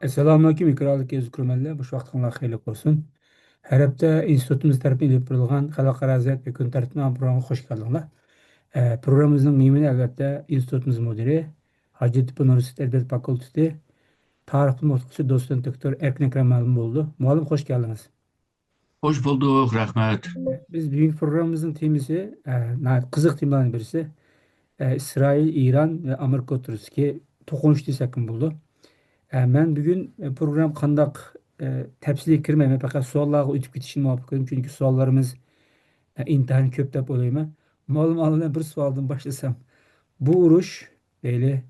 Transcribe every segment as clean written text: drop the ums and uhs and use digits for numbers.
Assalomu alaykum iqrorlik yozuvchilar. Bu vaqtingiz xeyirli bo'lsin. Har hafta institutimiz tarafidan ilib berilgan xalqaro ziyorat va kun tartibidan programmaga xush keldinglar. Programmamızın mühimi albatta institutimiz müdiri, Hacettepe Üniversitesi Edebiyat Fakültesi tarih muhtırası doçent doktor Erkin Ekrem Muallim oldu. Muallim hoş geldiniz. Hoş bulduk, rahmet. Biz bugünkü programımızın temisi, kızık temalardan birisi İsrail, İran ve Amerika oturusu ki tokunuş desek buldu. Ben bugün program kandak tepsiliye kirmeyeyim. Fakat sorulara ötüp gitişini muhabbet edelim. Çünkü sorularımız intihar köp dep olayım. Malum alınan bir sualdan başlasam. Bu uruş böyle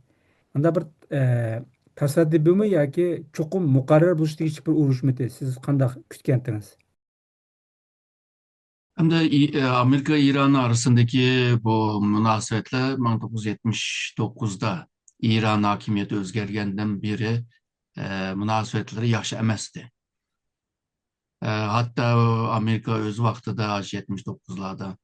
anda bir tasadübü mü ya ki çokum mukarrer buluştu hiç bir uruş mu? Siz kandak kütkentiniz? Hem de Amerika-İran arasındaki bu münasebetler 1979'da İran hakimiyeti özgergenden biri münasebetleri yaxşı emasdi. Hatta Amerika öz vaqtida 79'larda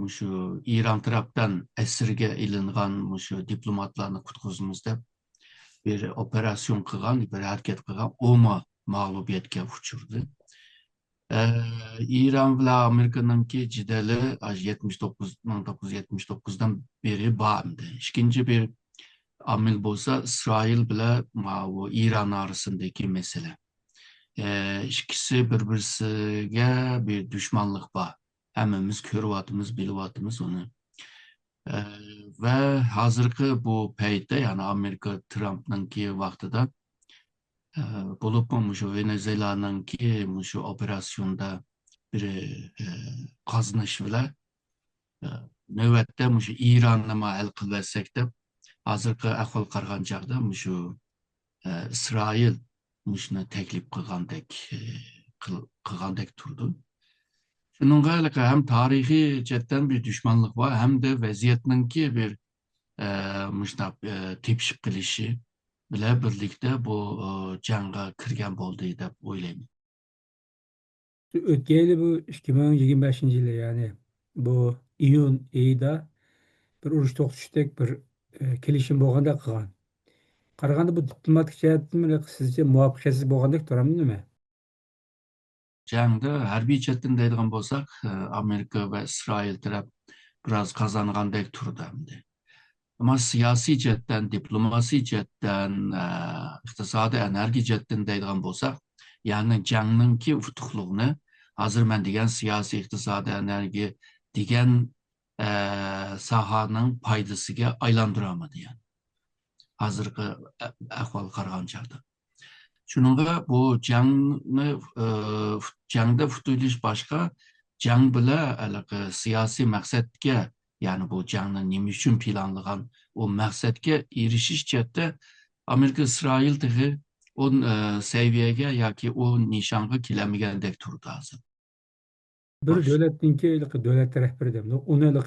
şu İran taraftan esirge ilingan şu diplomatlarını kutkuzumuz deb bir operasyon kılgan, bir hareket kılgan, oma mağlubiyetke uçurdu. İran bilan Amerika'nınki cideli 1979'dan beri bağımdı. İkinci bir amil bolsa İsrail bilan İran arasındaki mesele. İkisi birbirisiga bir düşmanlık var. Hemmimiz körüvatımız, bilivatımız onu. Ve hazırki bu peyde yani Amerika Trump'nınki vaxtıda bulup şu Venezuela'nınki şu operasyonda bir kazanış bile növbette şu İran'la mı el kılversek de hazırki ahval kargan çağda şu İsrail şunu teklif kılgandek turdu. Şununla hem tarihi cidden bir düşmanlık var hem de vaziyetninki bir tepşik kılışı bile birlikte bu canga kirgen boldu dep oylayman. Ötgeli bu 2025 yılı yani bu iyun ayında bir uruş to'xtatishdak bir kelishim bo'lganda qilgan. Qaraganda bu diplomatik jihatdan sizce muvaffaqiyatsiz bo'lgandek turamdi nima? Cangda harbiy chetdan deydigan bolsak, Amerika ve İsrail taraf biraz kazangandek turdu hamdi. Ama siyasi chetdan, diplomasi chetdan, iqtisodiy enerji chetdan deydigan bolsak, yani cangninki utuqluğunu hazır men degan siyasi iqtisodiy enerji degan sahanın paydasıga aylandıramadi yani. Hazırki ahval qaragan chaqda. Şununla bu cangda futilish başka, cang bila siyasi maqsadga, yani bu cangni nima uchun planlagan o maqsadga erishish chetda Amerika İsrail tig'i o seviyega yoki o nishonga kelamagandek turdi hozir. Bir devletninki devlet rehberi demdi. Onu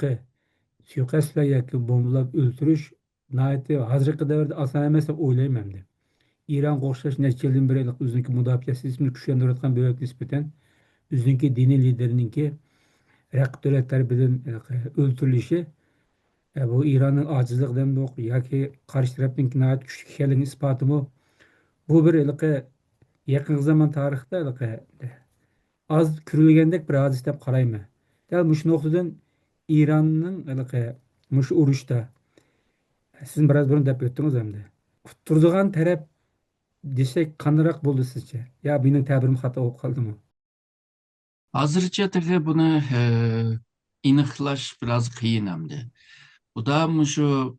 suikastlar yoki bombalab o'ltirish hozirgi davrda oson emas deb o'ylayman endi. İran qo'shlash necha yildan beri o'ziniki mudofaa tizimini kuchlantirayotgan davlatga nisbatan o'ziniki diniy liderininki raqib davlatlar bilan o'ltirilishi bu İran'ın acizligidan yoki qarshi tarafning kuchli ekanligini isbotimi bu bir yaqin zaman tarixda az ko'rilgandek bir hodisa deb qarayman. Dal shu nuqtadan İran'ning mush urushda siz biraz bunu deb o'tdingiz endi. Qutturdigan taraf desek qandoq bo'ldi sizcha? Ya mening ta'birim xato bo'lib qoldimi? Hazırca tig'i bunu iniqlash biraz qiyin hamdi. Bu da şu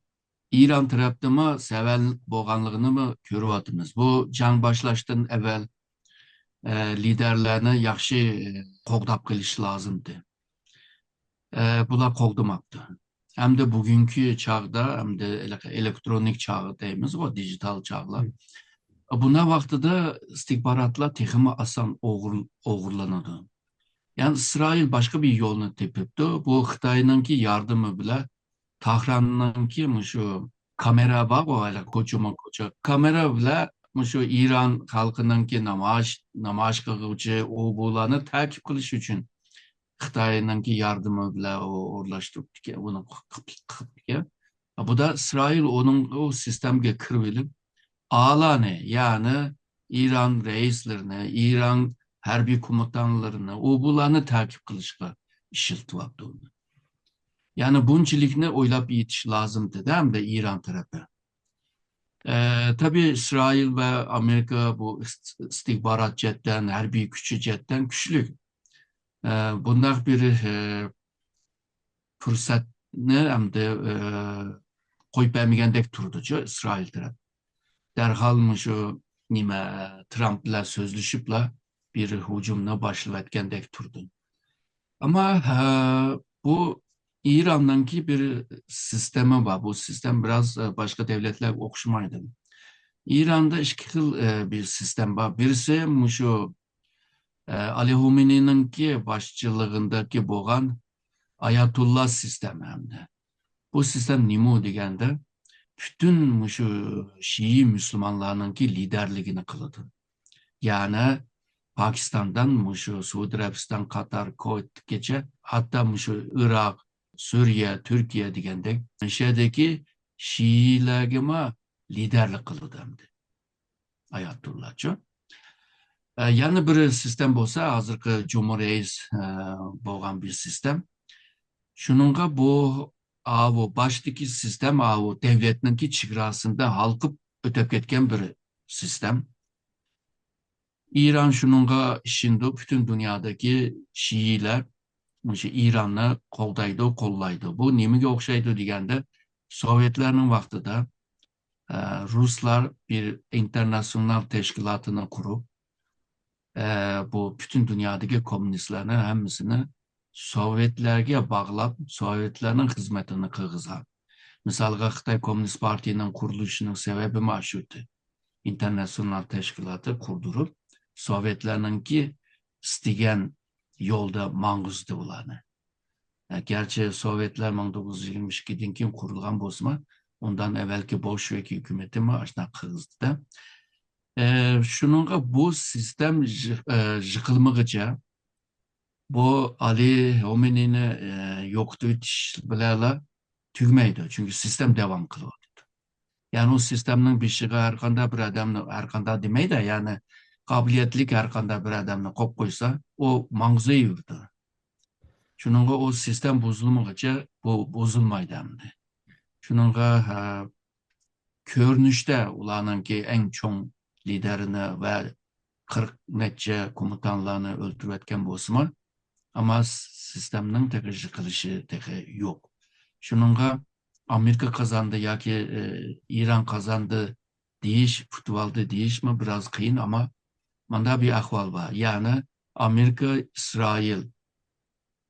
İran tarafta mı sevenlik bo'lganligini mi ko'ryapmiz. Bu jang başlaştan evvel liderlerini yaxshi qo'g'dab qilish lozimdi. Bular qo'g'damabdi. Hem de bugünkü çağda hem de elektronik çağı deyimiz o dijital çağlar. Buna vaxtıda istihbaratlar texmi asan oğurlanadı. Yani İsrail başka bir yolunu tepipti. Bu Xitay'ınki yardımı bile Tahran'ınki şu kamera var o hala kocaman koca. Kamera bile şu İran halkınınki namaş kılıcı o bulanı takip kılış için Xitay'ınki yardımı bile uğurlaştırdık ki bunu kıptık. Bu da İsrail onun o sistemge kırvilip ağalarını yani İran reislerini, İran harbiy komutanlarını, o bularını takip kılışga işiltiyordu onu. Yani bunchilikni o'ylab yetish lozimdi hem de İran tarafı. Tabii İsrail ve Amerika bu istihbarat cetten, harbiy gücü cetten güçlü. Bundak bir fırsatni hem de qo'yib bermagandek turdi İsrail tarafı. Derhal şu nime Trump bilan so'zlashibla bir hücumuna başlayotgandek turdi. Ama bu İran'daki bir sistemi var. Bu sistem biraz başka devletler okşamaydı. İran'da iki xil bir sistem var. Birisi şu Ali Humeyni'ninki başçılığındaki boğan Ayatullah sistemi hem de. Bu sistem nima deganda bütün şu Şii Müslümanlarınki liderligini kılıdı. Yani Pakistan'dan şu Suudi Arabistan, Katar, Kuveyt'e hatta şu Irak, Suriye, Türkiye degandek şeydeki Şiilergime liderlik kılıdı hem de Ayatullahçı. Yani bir sistem olsa hazırki Cumhuriyet boğan bir sistem. Şununla bu baştaki sistem bu devletninki çigrasında halkıp ötep ketken bir sistem. İran şununla şimdi bütün dünyadaki Şiiler İran'ı kollaydı. Bu nemige okşaydı degende Sovyetlerin vaktida Ruslar bir internasyonel teşkilatını kurup bu bütün dünyadaki komünistlerin hemmisini Sovyetlerge bağlap Sovyetlerin hizmetini kırgızgan. Misalga Xitay Komünist Parti'nin kuruluşunun sebebi maşuydu. İnternasyonel teşkilatı kurdurup Sovyetlerninki istigen yolda manguzdu bularını. Gerçi Sovyetler 1922'den kim kurulgan bozma, ondan evvelki Bolşevik hükümeti mi aşna kırgızdı da. Şununla bu sistem yıkılmagıca bu Ali Homeyni'ni yoktu bilerle tügmeydi. Çünkü sistem devam kılıyor. Yani o sistemin bir şeyi arkanda bir adamını arkanda demeydi yani kabiliyetlik arkanda bir adamını kop koysa o mangzı yürüdü. Şununla o sistem bozulmadıkça bu bozulmaydı hem de. Şununla görünüşte ulanınki en çok liderini ve 40 netçe komutanlarını öldürürken bozma ama sistemin tekrar kılışı tekrar yok. Şununla Amerika kazandı ya ki İran kazandı futbolda değişme biraz kıyın ama manda bir ahval var. Yani Amerika, İsrail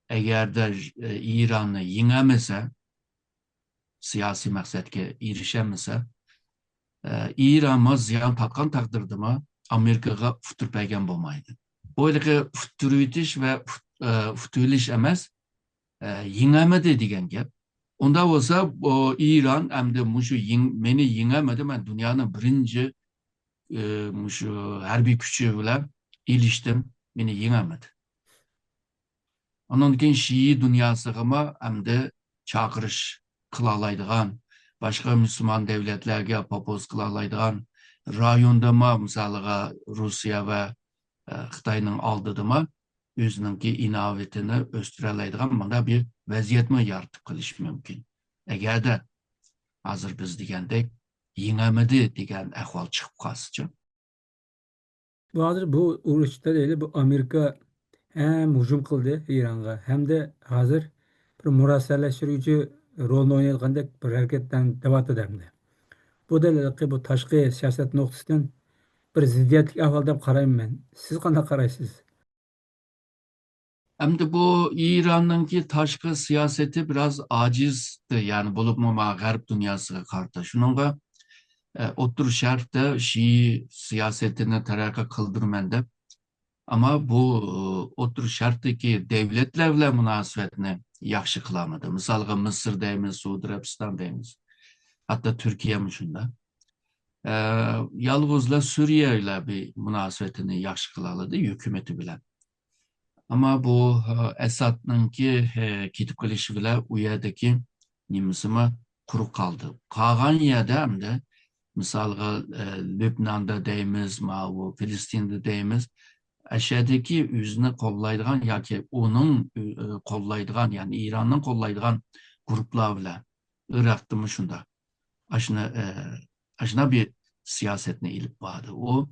eğer de İran'ı yenemese, siyasi maksatga erişemese, İran'a ziyan tatkan takdirde mi Amerika'ya futurpaygan bo'lmaydi. O'ylaga futuritish ve futurish emas, yengemedi degan gap. Onda olsa o İran hem de beni yenemedi. Ben dünyanın birinci harbiy kuchi bilan ilishdim. Beni yenemedi. Ondan keyin Şii dünyasıga hem de çakırış kılalaydıgan, başka Müslüman devletlerge papoz kılalaydıgan rayonda misalıga Rusya ve Xitayning aldıdıma özününki inovatini o'stiralaydigan mana bir vaziyatni yaratib qilish mumkin. Agarda hozir biz degandek yengamidi degan ahvol chiqib qolsa. Bu urushda deyli bu Amerika hem hücum kıldı İran'a hem de hazır bir murassalashtiruvchi rolni o'ynayotgandek bir hareketden devat edemdi. Bu da bu tashqi siyosat nuqtasidan bir ziddiyatli ahvol deb qarayman men. Siz qanday qaraysiz? Hem de bu İran'ınki taşkı siyaseti biraz acizdi. Yani bulup mu Garip dünyasına karşı. Şununla Otur Şerf'te Şii siyasetini teraka kıldırmende. Ama bu Otur Şerf'teki devletlerle münasebetini yaxşı kılamadı. Misalga Mısır deymiz, Suudi Arabistan deymiz. Hatta Türkiye mi şunda. Yalnızla Suriye ile bir münasebetini yaxşı kılaladı hükümeti bilen. Ama bu Esad'ınki ketip kılışı bile u yerdeki nimisimi quruq kaldı. Kalgan yerde hem de misalga Lübnan'da deyimiz, bu Filistin'de deyimiz, aşağıdaki yüzünü kollaydıgan yoki onun kollaydıgan, yani İran'ın kollaydıgan gruplar bile Irak'ta mı şunda aşına bir siyasetine ilip vardı. O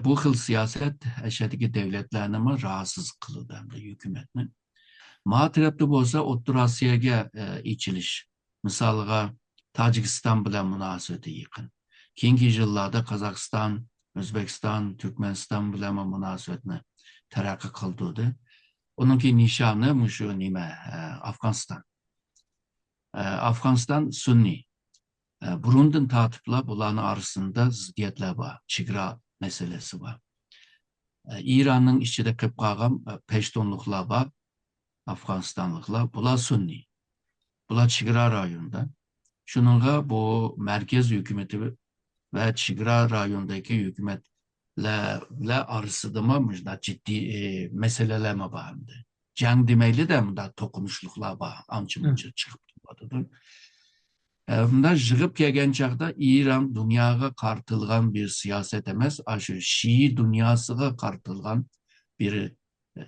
bu xil siyaset aşağıdaki devletlerini mi rahatsız kıldı hem de hükümetini. Ma tarafta bolsa O'rta Rossiyaga ichilish. Misalga Tojikiston bilan munosabati yaqin. Keyingi yillarda Qozog'iston, O'zbekiston, Turkmaniston bilan munosabatni taraqqiy qildirdi. Uningki nishoni mushu nima Afg'oniston. Afg'oniston sunniy. Burundan tartiblab bularning orasida ziddiyatlar bor, chegara masalasi bor. İranning ichida qolib qolgan peshtunliklar bor, Afganistanlıklar, bunlar Sunni. Bunlar chegara rayonunda. Şununla bu merkez hükümeti ve chegara rayondaki hükümetler arasında mı ciddi meseleler mi vardı? Jang demeyli de bunda tokunuşluklar var. Anca munca çıkıp durmadı. Bunda jığıp kelgen çağda İran dünyaya kartılgan bir siyaset emez. Aşı Şii dünyasına kartılgan bir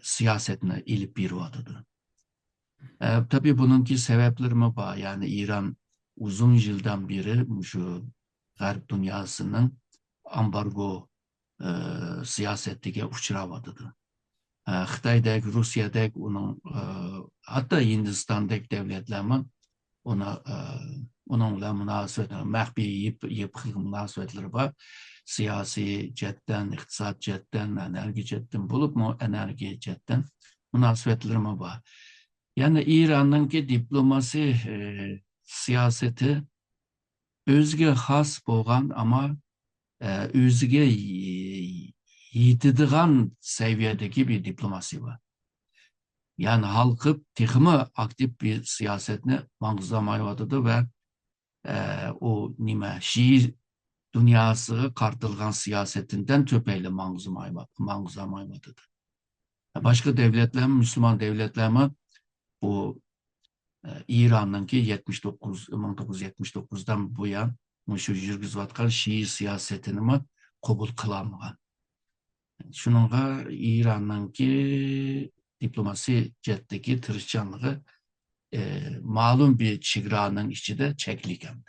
siyasetine ilip bir vadıdır. Tabii bununki sebepleri mi var? Yani İran uzun yıldan beri şu Garp dünyasının ambargo siyasetine uçuramadıdır. Xitay'daki, Rusya'daki onun hatta Hindistan'daki devletlerinin ona onunla münasebetleri, mahbi yıpık münasebetleri var. Siyasi cetten, iktisat cetten, enerji cetten bulup mu enerji cetten münasebetleri mi var? Yani İran'ınki diplomasi siyaseti özge has bolgan ama özge yitidigan seviyedeki bir diplomasi var. Yani halkı texmi aktif bir siyasetini mangızlamayıvadıdı ve o nime Şii dünyası kartılgan siyasetinden töpeyle mangızlamayıvadıdı. Başka devletler, Müslüman devletler mi bu İran'ınki 1979'dan bu yan şu yürgüzüvatkan Şii siyasetini mi kabul kılanmagan. Şununla İran'ınki diplomasi cetteki tırışçanlığı malum bir çigranın içinde çekliken.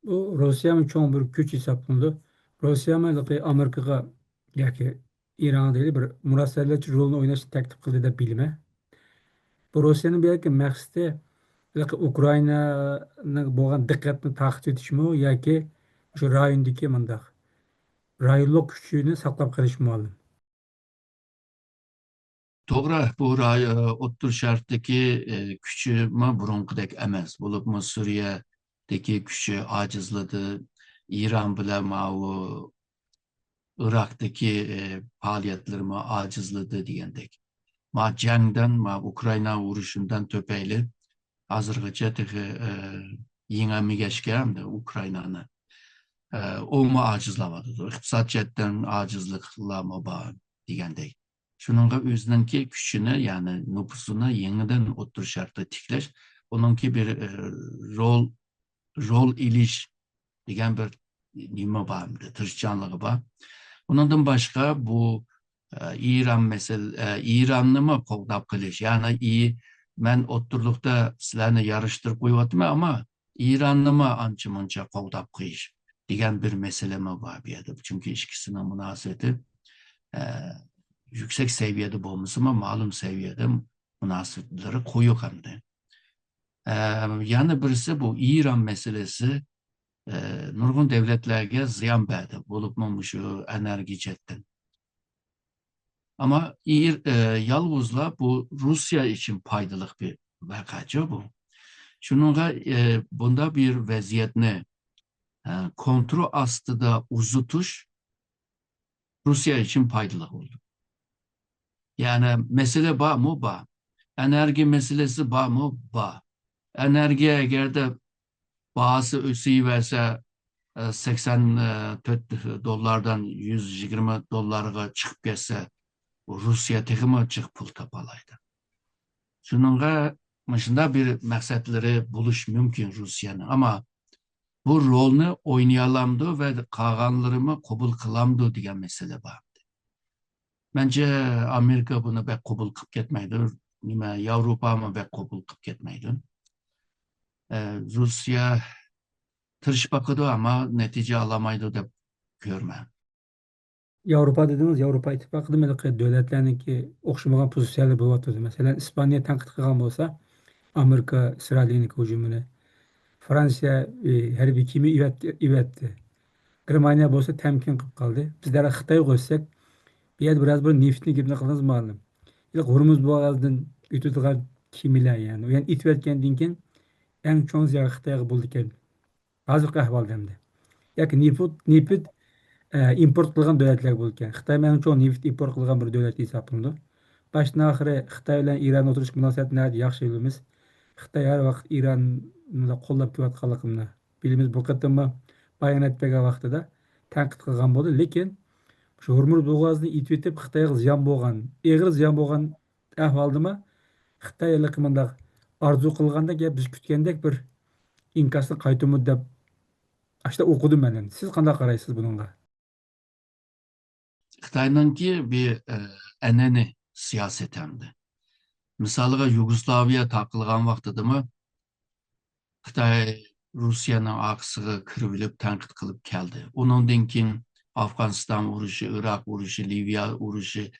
Bu Rossiya çoğun bir güç hesaplandı. Rossiya Amerika'ya yoki İran değil bir murossalarchi rolini o'ynashni taklif qildi deb bilma. Bu Rossiyaning bu yergi maqsadi Ukrainani bo'lgan diqqatni tortib etishmi yoki shu rayondagi mundaq rayonlik kuchini saqlab qolish ma'lum. To'g'ri, bu O'rta Sharqdagi kuchi burunqidek emas. Bo'libmi Suriyadagi kuchi ajizladi. İran bilan u Irak'taki faaliyetlerimi acizledi diyendek. Jangdan, Ukrayna vuruşundan töpeyle hazırgıca yine geçken de Ukrayna'nı o mu acizlamadı. İktisat cetten acizliklama bağ diyendek. Şununla özününki güçünü yani nüfusunu yeniden O'rta Sharqda tikleş. Onunki bir rol iliş degan bir nima var, tırışçanlığı var. Ondan başka bu İran mesela İran'ı mı qo'llab qilish? Yani ben o'ttirlikda sizlarni yarıştırıp qo'yyapman ama İran'ı mı ancha muncha qo'llab qo'yish degan bir mesele mi var bu yerda? Çünkü ikisinin münasebeti yüksek seviyede bo'lmasa ama malum seviyede münasebetleri koyuyor hem de. Yani birisi bu İran meselesi nurgun devletlerge ziyan berdi. Bo'libmi şu enerji cetten. Ama yalnızla bu Rusya için faydalı bir vakaca bu. Şununla bunda bir vaziyetini kontrol aslında uzutuş Rusya için faydalı oldu. Yani mesele bağ mı bağ? Enerji meselesi bağ mı bağ? Enerjiye eğer de bağısı ösüyverse 84 dolardan 120 dolara çıkıp gelse Rusya texmi çık pul tapalaydı. Şununla başında bir məqsədləri buluş mümkün Rusiyanın ama bu rolni o'ynayolamdi va qolganlarimni qabul qilamdi degan masala bor. Bence Amerika buni pek qabul qilib ketmaydi. Nima Yevropa mı pek qabul qilib ketmaydi. Rusya tirishib bakıdı ama netice alamaydı deb görmem. Avrupa dediniz, Avrupa İttifakı demek devletlerindeki okşamagan pozisyonlar buluyordu. Mesela İspanya tanqid qilgan bo'lsa, Amerika İsrail'in hücumunu, Fransa harbiy kema ivetdi. Germaniya bo'lsa temkin qilib qoldi. Bizlar Xitoy qo'ysak, bu yerda biraz bir neftni gibni qilamiz ma'lum. İlk Hormuz boğazından ötüdüğün kemiler yani. O yani itvetkendan keyin eng cho'ng ziyon Xitoyga bo'ldi ekan. Hozirgi ahvolda hamda. Yoki neft import qilgan davlatlar bo'lgan. Xitoy eng cho'ng neft import qilgan bir davlat hisoblanadi. Başdan oxiri Xitoy bilan Iran o'tirish munosabatlarini yaxshi bilamiz. Xitoy har vaqt Ironni qo'llab kelayotganligini bilamiz. Bu qatimma bayonot bergan vaqtida tanqid qilgan bo'ldi, lekin shu Hormuz bo'g'ozini itib Xitoyga ziyon bo'lgan, og'ir ziyon bo'lgan ahvoldami Xitoylik mındaq arzu qilganda gap biz kutgandek bir inkasni qaytimi deb ashta o'qidim men. Siz qanday qaraysiz bunga? Xitoyninki bir eneni siyasetemdi. Misalga Yugoslaviya taqılgan vaqtidimi Xitoy Rusiyaning aqsiga kirib tanqid qilib keldi. Undan keyin Afg'oniston urushi, Iroq urushi, Liviya urushi,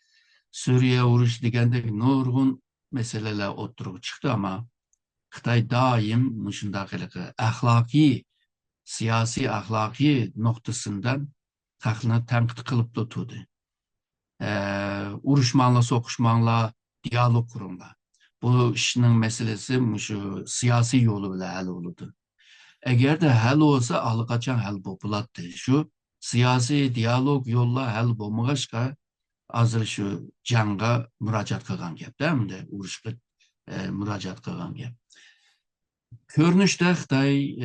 Suriya urushi degandek nurg'un masalalar o'tirib chiqdi, ama Xitoy doim shunday axloqiy, siyosiy axloqiy nuqtasidan taxni tanqid qilib turdi. Uruşmanla, soquşmanla, diyalog kurumla. Bu işinin meselesi şu siyasi yolu bile hal olurdu. Eğer de hal olsa alıkaçan hal populattı. Şu siyasi diyalog yolla hal bulmağışka azır şu canga müracaat kılgan gep, değil mi de? Uruşqa müracaat kılgan gep. Görünüşte Xitay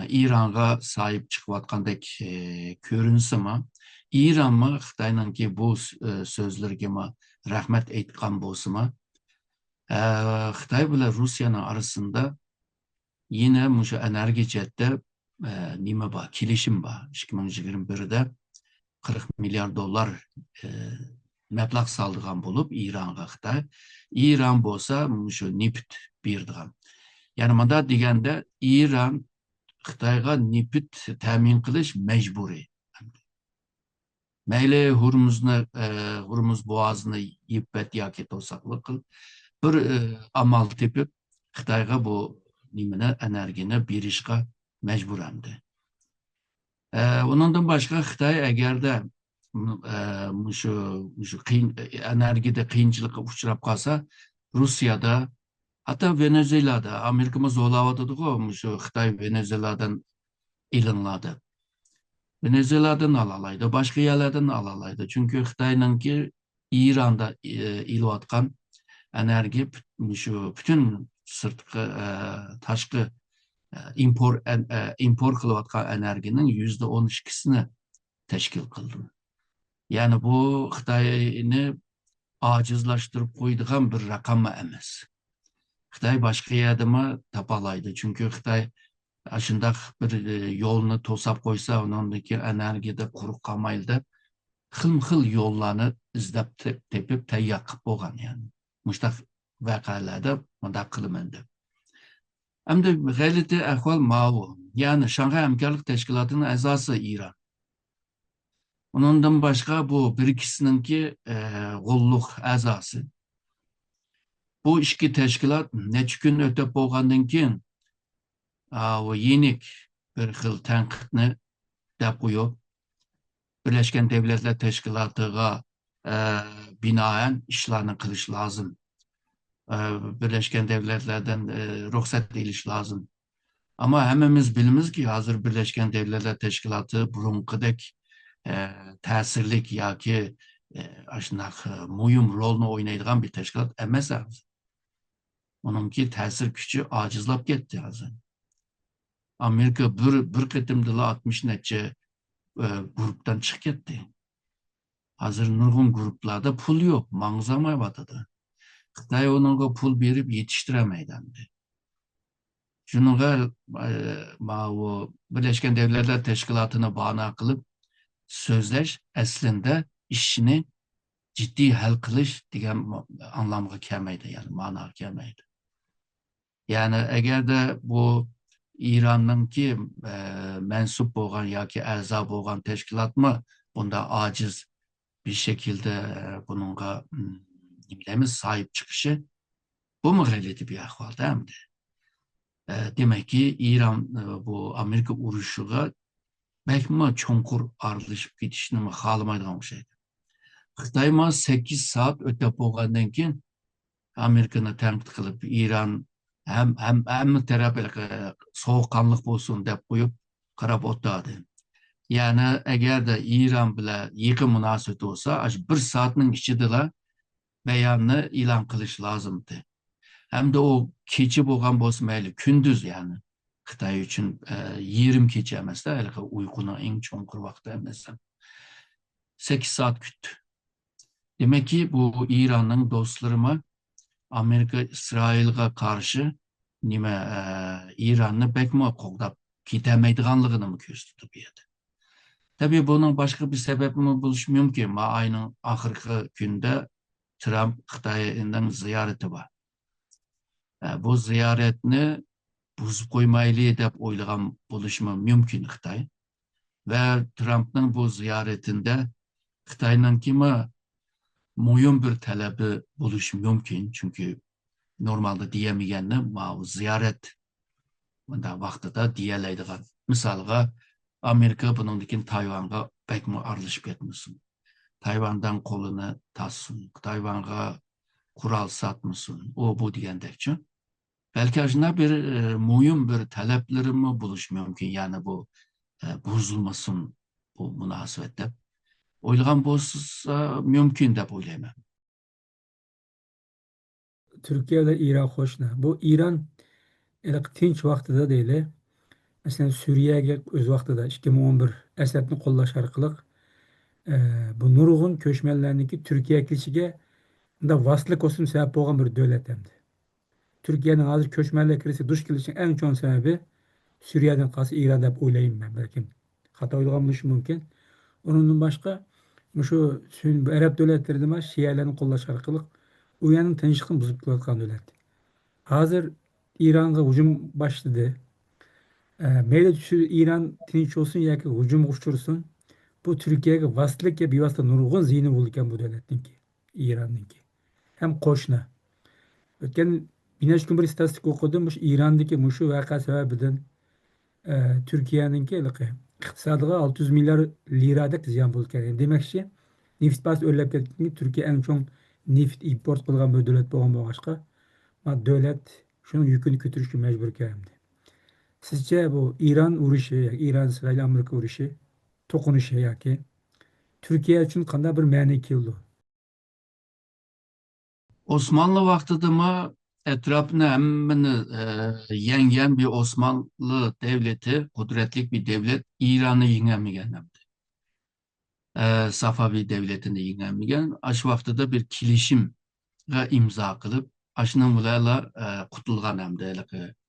İran'a sahip çıkıvatqandek görünüsü ama İran mı Xitay'nın ki bu sözlerge mi rahmet aytgan bolsa mı Xitay bilan Rusya'nın arasında yine şu enerji cihette nima bor, kelishim bor. 2021'de 40 milyar dolar mablag' saldigan bo'lib İran'a Xitay. İran bolsa şu neft berdigan. Yani manda deganda İran Xitayga neft ta'min qilish majburiy. Mayli Hurmuz boğazını yipet yoki to'saqlik qil bir amal tepib Xitoyga bu nimani energini berishga majburandi. Ondan başka Xitoy agarda shu energida qiyinchilikqa uchrab qolsa, Rusiyada, hatta Venezuelada Amerikamiz zo'layotdi-ku, shu Xitoy Venezueladan ilinladi. Venezuela'dan alalaydı, başka yerlerden alalaydı. Çünkü Xitay'ınki İran'da ilatkan enerji şu bütün sırtkı taşkı impor kılıvatkan enerjinin %12'sini teşkil kıldı. Yani bu Xitay'ını acizlaştırıp koyduğun bir rakam mı emez. Xitay başka yerde mi tapalaydı. Çünkü Xitay aşındak bir yolunu tosap koysa onundaki enerjide kuruk kalmaydı. Xil yollarını izlep tepip teyyakıp boğan yani. Muştak vakalarda mındak kılımındı. Hem de gayri ahval mavu. Yani Şanghay Hamkarlık Teşkilatı'nın azası İran. Onundan başka bu bir ikisininki golluk azası. Bu iki teşkilat neçə gün ötüp boğandan keyin o yenik bir xil tanqidni deb qo'yib Birleşken Devletler Teşkilatı'na binaen işlerini qilish lazım. Birleşken Devletler'den ruhsat ediş lazım. Ama hemimiz bilimiz ki hazır Birleşken Devletler Teşkilatı burunqidek ta'sirlik yoki aşınaq muhim rolunu oynaydigan bir teşkilat emas. Onunki ta'sir kuchi acizlab ketdi hazır. Amerika bir qitimda 60 necha gruptan chiqib ketdi. Hazır nurg'un gruplarda pul yo'q, mang'zamayotadi. Xitoy onunga pul berib yetishtirolmaydi. Şununla o Birleşken Devletler Teşkilatı'na bağına kılıp sözleş aslında işini ciddi hal kılış degan anlamga kelmeydi, yani mana kelmeydi. Yani eğer de bu İran'ınki mensup bo'lgan yoki a'zo bo'lgan teşkilatma bunda aciz bir şekilde bununla nimamiz sahip çıkışı, bu mu g'alati bir ahvol değil mi? Demek ki İran bu Amerika urushiga belki cho'nqur aralashib ketishni xohlamaydigan o'xshaydi. Xitoy 8 saat o'tib bo'lgandan keyin Amerika'nı tanqid qilib, İran hamma taraf sovuqqonlik bo'lsin deb qo'yib qarab o'tadi. Yani eğer de İran bilan yaqin munosabat bo'lsa, bir soatning ichida beyanını e'lon qilish lozimdi. Hem de o kecha bo'lgan bo'lsa mayli, kunduz, yani Xitoy uchun yerim kecha emasda, uyquning eng cho'nqur vaqti emas. 8 saat kutdi. Demek ki bu İran'ın dostlarıma Amerika İsrail'e karşı nime İran'ı bekme qo'llab ketemeydiganligini mi ko'rsatdi bu yerda. Tabii bunun başka bir sebebi mi bo'lishi mumkin. Ayning oxirgi kunda Trump Xitoyning ziyarati bor. Bu ziyaretni buzib qo'ymayli deb o'ylagan bo'lishi mumkin Xitoy. Ve Trump'ның bu ziyaretinde Xitoyning kimi mo'yin bir talebi bo'lishi mumkin. Çünkü normalde diyemeyeni bu ziyaret bunday vaqtida diyelaydigan. Misalga Amerika buningdek Tayvan'a bekmi aralashib ketmasin. Tayvan'dan qo'lini tassin. Tayvan'a kural satmasın. O bu degandekchi. Belki aslında bir mo'yin bir talepleri mi bo'lishi mumkin. Yani bu buzulmasın bu munosabatda. O'ylagan bo'lsa mumkin deb o'ylayman. Türkiye ile İran hoşna. Bu İran tinch vaqtida deyli. Mesela Suriye'ye öz vaqtida 2011 Esadni qo'llash orqali bu nurg'un ko'chmanlarniki Türkiye'ye kelishiga vasitlik olsun sebep bo'lgan bir davlat hamdi. Türkiye'nin hozir ko'chmanlar kirishga duch kelishining eng chong sababi Suriye'den qolsa İran deb o'ylayman men. Balkim xato o'ylagan bo'lishi mumkin. Ondan başqa şu bu Arab devletleri de Şialarni qo'llash orqali u yerning tinchligini buzib kelayotgan davlat. Hozir İran'a hücum başladı. Meyli şu İran tinch olsun yoki hücum uçursun. Bu Türkiye'ye vasitlik ya bevosita nurg'un ziyni bo'lgan bu davlatniki, İran'niki. Hem qo'shni. O'tgan bir necha kun bir statistika o'qidim, İran'daki shu voqea sababidan Türkiye'ninki iqtisodiga 600 milyar liradek ziyon bo'lgan. Yani demakchi, neft bahsi o'rlab ketgan. Türkiye en çok neft import qilgan bir davlat bo'lgan bo'lg'achqa, davlat shuni yukini ko'tarishga majbur keldi. Sizce bu İran urushi, İran İsrail Amerika urushi, to'qinishi yoki Türkiye için qanday bir ma'no keldi? Osmanlı vaktinde mi etrafına hemmini yengen bir Osmanlı devleti, kudretlik bir devlet İran'ı yengemeyen. Safavi devletini yengemeyen. Aş vaktinde bir kilişim imza kılıp aşının bulayla kutulgan hemde,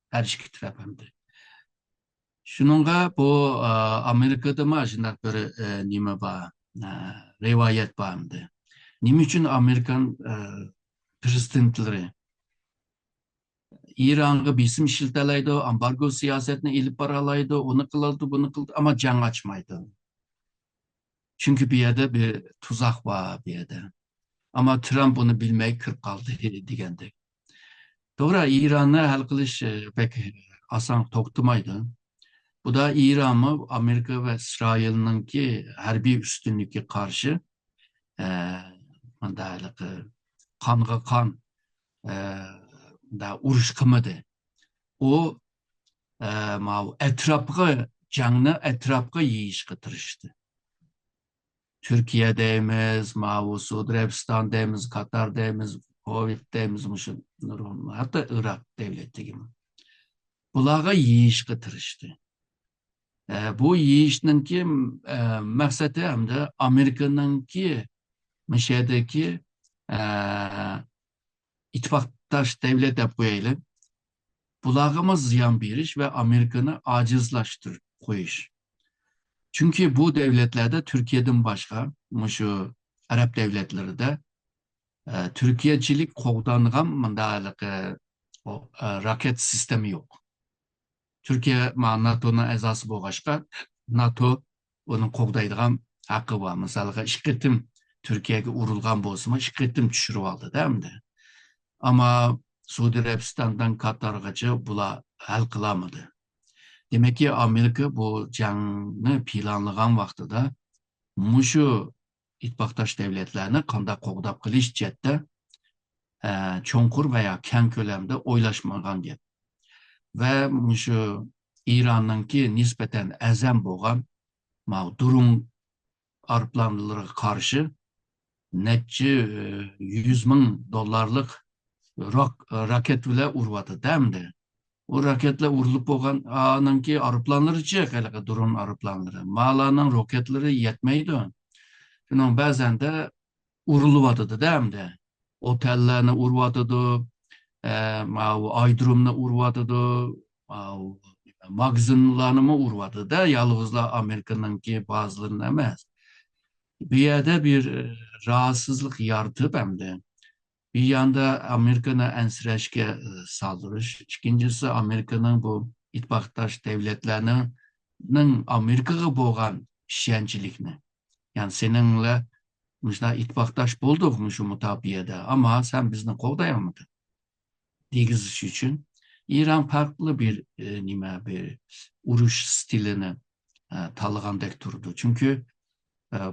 her iki taraf hemde. Şununla bu Amerika'da mı aşında bir nime var, rivayet var hemde. Nime için Amerikan prezidentleri İran'a bisim işiltelaydı, ambargo siyasetini ilip baralaydı, onu kılaldı, bunu kıldı ama can açmaydı. Çünkü bir yerde bir tuzak var bir yerde. Ama Trump onu bilmeyi kırk kaldı degende. Doğru, İran'ı hal kılış pek asan toktumaydı. Bu da İran'ı Amerika ve İsrail'in ki harbi üstünlüğü karşı kanğa kan da uruş kılmadı. O etrafı canını etrafı yiyişe tırıştı. Türkiye'deyimiz, Suudi Arabistan'daymiz, Katar'daymiz, Kuveyt'daymiz, hatta Irak devleti gibi. Bulağa yiyişe tırıştı. Bu yiyişinin ki maksatı hem de Amerika'nın ki ittifaktaş devlet yapıyla bulağıma ziyan beriş ve Amerika'nı acizlaştırıp koyuş. Çünkü bu devletlerde Türkiye'den başka, şu Arap devletleri de Türkiye'cilik kovdanılan mandalık raket sistemi yok. Türkiye NATO'nun ezası boğaşka, NATO onun kovdaydıgan hakkı var. Mesela işkirtim Türkiye'ye urulgan bozma, işkirtim düşürüp aldı değil mi? Ama Suudi Arabistan'dan Katar'gacha bula hal kılamadı. Demek ki Amerika bu canını planlagan vaqtida muşu itbaqtaş devletlerini kanda qoğdap qilish chetda çoğunkur veya keng kölemde oylaşmagan gap. Ve muşu İran'ınki nispeten ezem boğan durum arplanlılara karşı netçi 100 bin dolarlık raket bile urvadı değil mi? O raketle vurulup boğan anınki arıplanları çık, hele drone arıplanları. Mağlanın roketleri yetmeydi. Şunun bazen de uruluvadıdı değil mi de? Otellerine urvadıdı, aydırımına urvadıdı, magazinlarını mı urvadıdı da yalnızla Amerika'nınki bazılarının emez. Bir yerde bir rahatsızlık yaratıp hem de bir yanda Amerika'nın ensreşke saldırış, ikincisi Amerika'nın bu itbaktaş devletlerinin Amerika'ya boğan işyençilikini. Yani seninle mesela itbaktaş bulduk mu şu mutabiyede ama sen bizni kovdayamadın. Diğiz için İran farklı bir bir uruş stilini tanıgandek durdu. Çünkü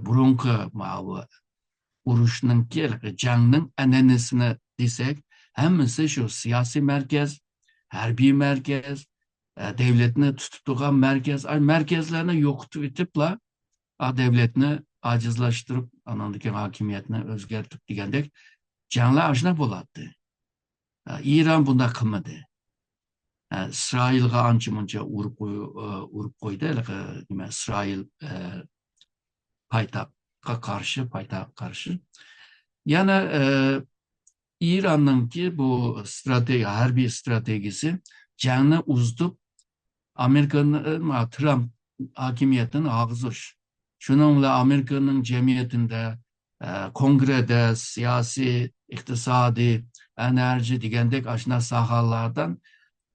burunki uruşnunki jangning ananesini desek, hemmisi şu siyasi merkez, harbiy merkez, devletini tutup tutan merkez, merkezlerini yokutup itipla devletini acizlaştırıp anandaki hakimiyetini özgertip degandek janglar aşına boladı. İran bunda kılmadı. İsrail'e anca munca urup koydu. İsrail paytağa karşı. Yani İran'ınki bu strateji, harbi stratejisi canını uzdup Amerika'nın Trump hakimiyetinin ağzıdır. Şununla Amerika'nın cemiyetinde, kongrede, siyasi, iktisadi, enerji digendek aşina sahalardan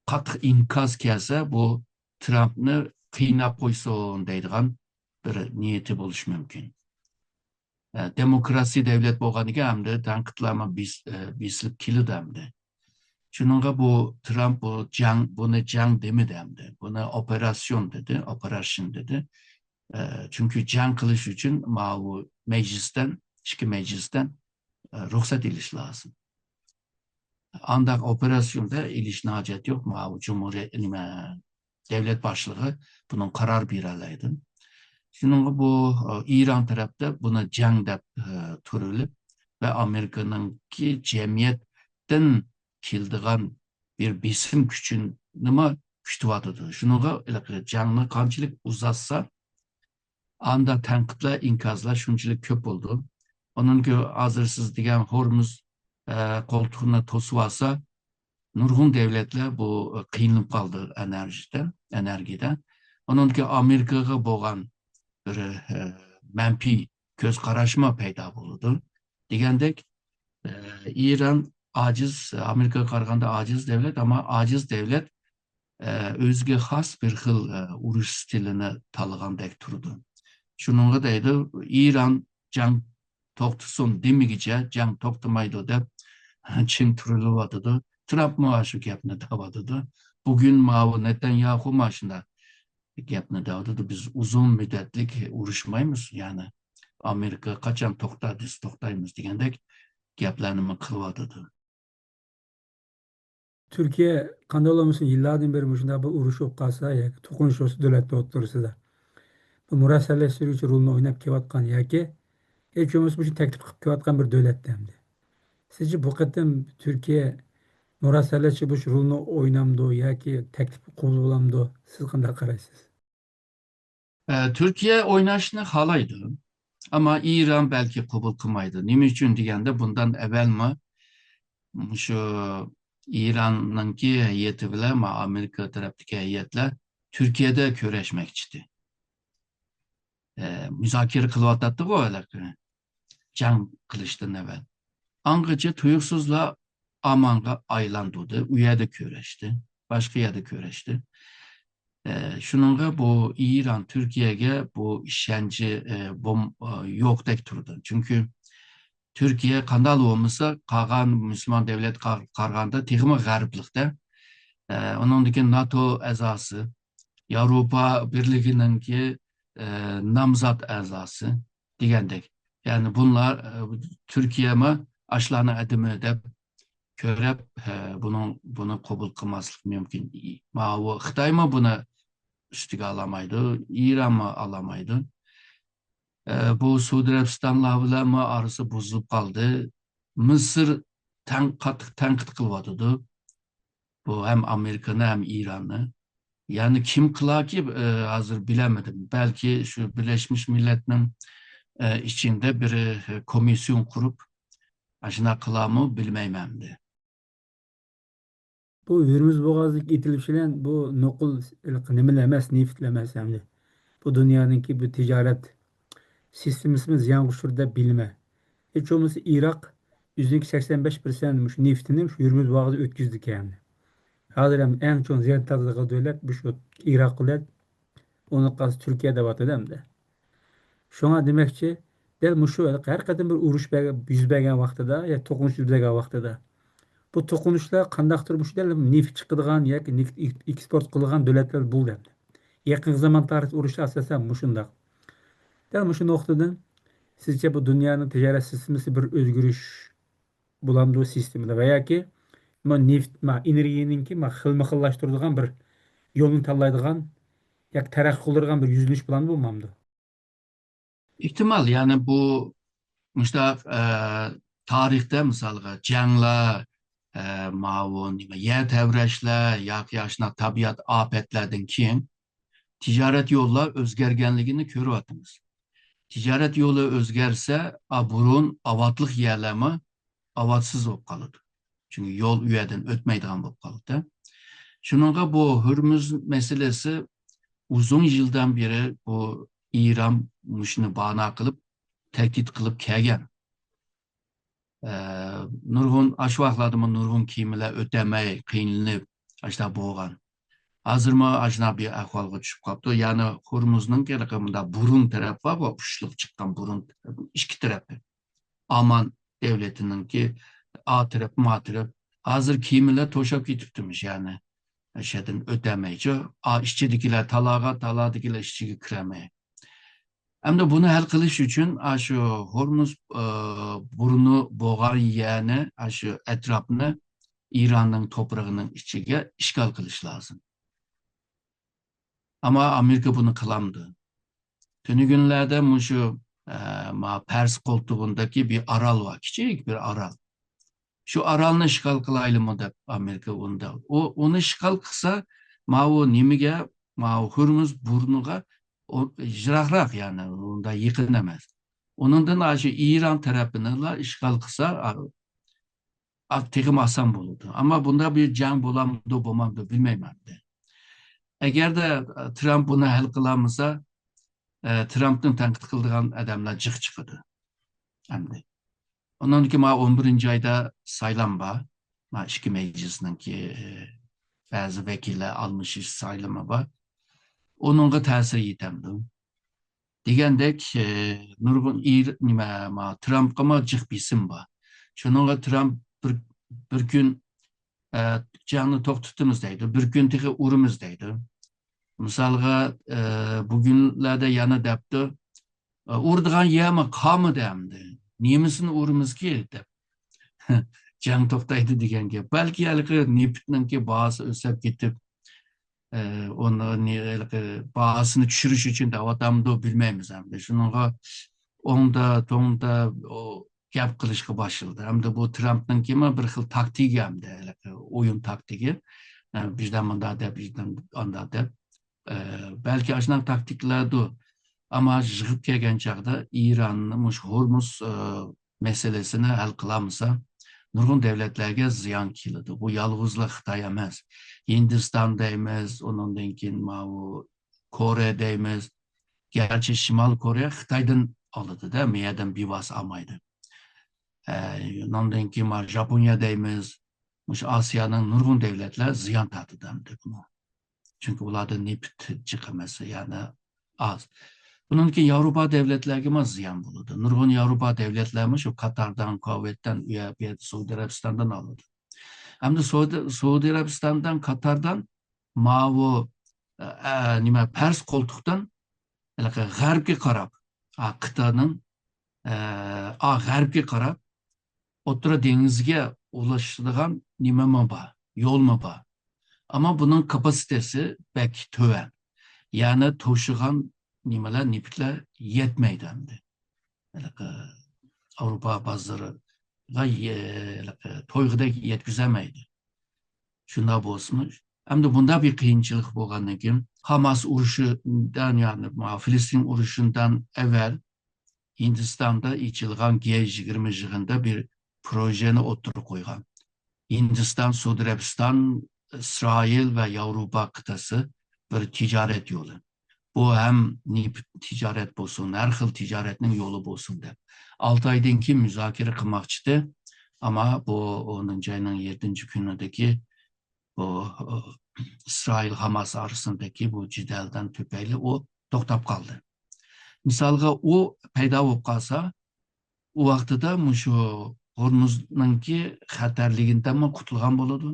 katı inkaz kelse bu Trump'ını kıynap koysun deydiğen bir niyeti buluş mümkün. Demokrasi devlet boğanıga hamda tanqidlama bislip kilit hamda. Şununla bu Trump bunu jang demedi hamda. Buna operasyon dedi, operasyon dedi. Çünkü jang kılış için bu meclisten, iki meclisten ruhsat iliş lazım. Ancak operasyonda iliş hacet yok mu? Bu Cumhuriyet devlet başlığı bunun karar bir alaydı. Şunun bu İran tarafta buna jang dep türülüp ve Amerika'nınki cemiyetten kildiğen bir besim küçüğünü mü kütüvatıdır. Şununla jangını kançılık uzatsa anda tenkitler, inkazlar şunçılık köp oldu. Onun ki hazırsız diyen Hormuz koltuğuna tosuvasa nurgun devletler bu kıyınıp kaldı energiden. Onun ki Amerika'ya boğan bir menfi göz karaşma peyda buldu. Degandek İran aciz, Amerika karaganda aciz devlet ama aciz devlet özge has bir hıl uruş stilini tanıgandek turdu. Şununla deydi İran can toktusun demigice can toktumaydı dep Çin türlü vadıdı. Trump muaşık yapını davadıdı. Bugün Mavu Netanyahu maşında yapını davadıdı. Biz uzun müddetlik uruşmayımız. Yani Amerika kaçan toktadız toktayımız degandek gaplarını kılvadıdı. Türkiye qanday olmasın yıllardan beri şunda bir uruş olup kalsa ya to'qinish olsa davlatlar o'rtasida bu murassallashtiruvchi rolni o'ynab kelayotgan yoki hech bo'lmasa bu taklif qilib kelayotgan bir davlatda hamdi. Sizce bu qatam Türkiye murassalashchi bu rolni o'ynamdi yoki taklif qabul qilamdi? Siz qanday qaraysiz? Türkiye oynaşını halaydı. Ama İran belki kabul kılmaydı. Niçin diyende bundan evvel mi şu İran'ınki heyeti bilen ama Amerika taraftaki heyetler Türkiye'de köreşmekçiydi. Müzakere kılıvatatdı bu öyle. Can kılıçtı evvel. Angıcı tuyuksuzla Aman'a aylandıdı. Uyada köreşti. Başka yerde köreşti. Şununla bu İran Türkiye'ye bu işkence yok tek turdu. Çünkü Türkiye kandal olmasa kalan Müslüman devlet karganda tegimi gariplikte. Onundaki NATO azası, Avrupa Birliği'nin ki namzat azası degandek. Yani bunlar Türkiye'me aşlarını edimi de körep bunu kabul kılmaslık mümkün. Ma Xitay mı bunu üstüge alamaydı, İran mı alamaydı? Bu Suudi Arabistan'la bilen mi arası bozulup kaldı. Mısır tenkit kılvadıdı. Bu hem Amerikan'ı hem İran'ı. Yani kim kıla ki hazır bilemedim. Belki şu Birleşmiş Milletler'in içinde bir komisyon kurup aşına kıla mı bilmeyemdi. Bu Hürmüz Boğazı'nık itilişilen bu nokul nimelemez, nefitlemez hem de. Bu dünyanınki bu ticaret sistemimiz yanlışır bilme. Hiç olmazsa Irak %85% şu neftini şu Hürmüz Boğazı ötküzdük yani. Hazır hem en çok ziyaret tadılığı devlet bu şu Iraklılar onu kas Türkiye'de batı dem de. Şuna demekçi del muşu her kadın bir uruş yüz bergen vaxtıda ya tokunuş yüz bergen vaxtıda. Bu tokunuşlar qandaqtır bu del neft çıkıdığan ya neft eksport kılgan devletler bul dem. Yakın zaman tarih uruşta asasen muşundaq. Del muşu noktadan sizce bu dünyanın ticaret sistemi bir özgürüş bulandığı sistemde veya ki ma neft ma energiyaninki ma xilma xillaştırılgan bir yolunu tanlaydigan yak taraq kıldırgan bir yüzülüş bulan bulmamdı. İhtimal yani bu işte tarihte mesela canglar, mavun, yer tevreşler, yaşına tabiat afetlerden keyin ticaret yollar özgergenliğini körüvatımız. Ticaret yolu özgerse burun avatlık yerleme avatsız olup kalıdı. Çünkü yol üyeden ötmeyden olup kalıdı. Şununla bu Hürmüz meselesi uzun yıldan beri bu İran muşunu bana kılıp tehdit kılıp kelgen. Nurhun aşvakladım Nurhun kimile ödemey kıyınlanıp işte boğan. Hazır mı acına bir ahvalga düşüp kaptı. Yani Hurmuz'un gerekiminde burun tarafı var. Bu uçluk çıkan burun iki tarafı. Aman devletinin ki A tarafı Ma tarafı. Hazır kimile toşap gitiptimiz yani. Şeyden ödemeyici. İşçidikiler talağa, talağdakiler işçiyi kiremeye. Hem de bunu hal kılış için şu Hormuz burnu boğar yiyene şu etrafını İran'ın toprağının içine işgal kılış lazım. Ama Amerika bunu kılamdı. Tünü günlerde şu Pers koltuğundaki bir aral var. Küçük bir aral. Şu aralını işgal kılaylı mı da Amerika onda. Onu işgal kısa o nimige o Hürmüz burnuga o jırahrak yani onda yıkınemez. Onundan aşı İran tarafına işgal kısa tekim asan bulundu. Ama bunda bir can bulamdı bulmadı bilmem de. Eğer de Trump bunu hal kılamasa Trump'ın tenkit kıldığın adamlar cık çıkıdı. Hem de. Ondan ki 11. ayda saylan var. İşki meclisinin ki bazı vekiller almış iş saylama var. Onunla tesir yitemdi. Degandek nurgun Trump'a mı cık bisim var. Şununla Trump bir gün canlı tok tutumuz bir gün teki urumuzdaydı. Misalga bugünlerde yana depti. Urduğan yeme kamı demdi. Niyemisini urumuz ki dep. Can toktaydı degen ki. Belki nipitinin ki bazı ösep gitip onu bağısını düşürüş için de adamdı bilmeyimiz hem de. Şununla onda o gap kılışkı başladı. Hem de bu Trump'ın kime bir xil taktiği hem de oyun taktiği. Bizden onda da bizden onda da. Belki aşınan taktiklerdi. Ama jığıp kelgen çağda İran'ın Hormuz meselesini hal kılamasa nurgun devletlerge ziyan kilidi. Bu yalğızla Xitay emas. Hindistan deymiz, onundan keyin bu Kore deymiz. Gerçi Şimal Kore Xitaydan alıdı da, meyeden bivas almaydı. Ondan keyin Japonya deymiz. Muş Asya'nın nurgun devletler ziyan tatıdı demdi bunu. Çünkü ulardan neft çıkması yani az. Bununki Avrupa devletlerine ziyan buludu. Nurgun Avrupa devletlerimiz şu Katar'dan, Kuveyt'ten, bir Suudi Arabistan'dan alındı. Hem de Suudi Arabistan'dan, Katar'dan mavu nime Pers koltuktan g'arbga qarab, qit'aning g'arbga qarab O'rta dengizga ulaşadigan nima bor, yo'l bor. Ama bunun kapasitesi belki töven. Yani toşıgan nimeler, nipitler yetmeydi hem de. Avrupa bazıları toyğuda yetkizemeydi. Şunda bozmuş. Hem de bunda bir kıyınçılık bolgandan keyin Hamas uruşundan yani Filistin uruşundan evvel Hindistan'da içilgan G20 yığında bir projeni oturup koygan. Hindistan, Suudi Arabistan, İsrail ve Avrupa kıtası bir ticaret yolu. Bu hem ticaret bolsun, her xil ticaretin yolu bolsun deb. 6 aydan keyin müzakere qilmoqchidi. Ama bu 10 ayının 7. günündeki bu İsrail Hamas arasındaki bu cidaldan tüpeyli o to'xtab qoldi. Misalga o paydo bo'lib qolsa, u vaqtida mushu Hormuzninki xatarligidan qutulgan bo'ladi.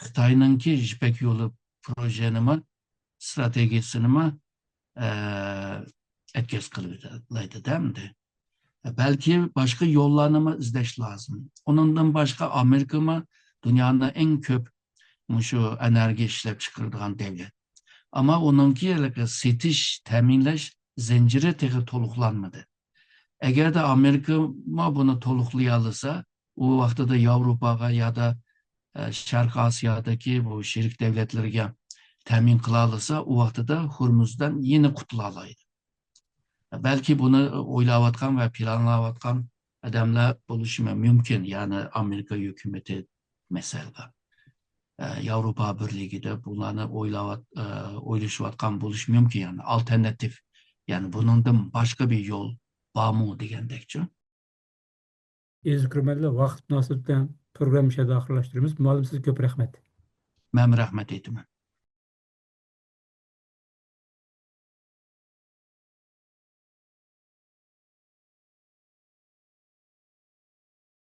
Xitoyninki Ipak yo'li projenimi, strategiyasini etkisiz qiladi demdi. Belki başka yollarını izleş lazım. Onundan başka Amerika mı dünyanın en köp şu enerji işlep çıkardığı devlet. Ama onunki setiş, teminleş zinciri tek toluklanmadı. Eğer de Amerika mı bunu toluklayalıysa, o vakti de Avrupa'ya ya da Şarkı Asya'daki bu şerik devletlerine temin kılalıysa, o vakti de Hormuz'dan yine kutulalaydı. Belki bunu oylavatkan ve planlavatkan adamlar buluşma mümkün. Yani Amerika hükümeti mesela. Avrupa Birliği de bunları oylaşıvatkan buluş mümkün yani. Alternatif. Yani bunun başka bir yol var mı degendekçi. Hürmetli vaqt münasibinden program işe daxillaştırıyoruz. Malum siz köp rahmet. Ben rahmet ettim.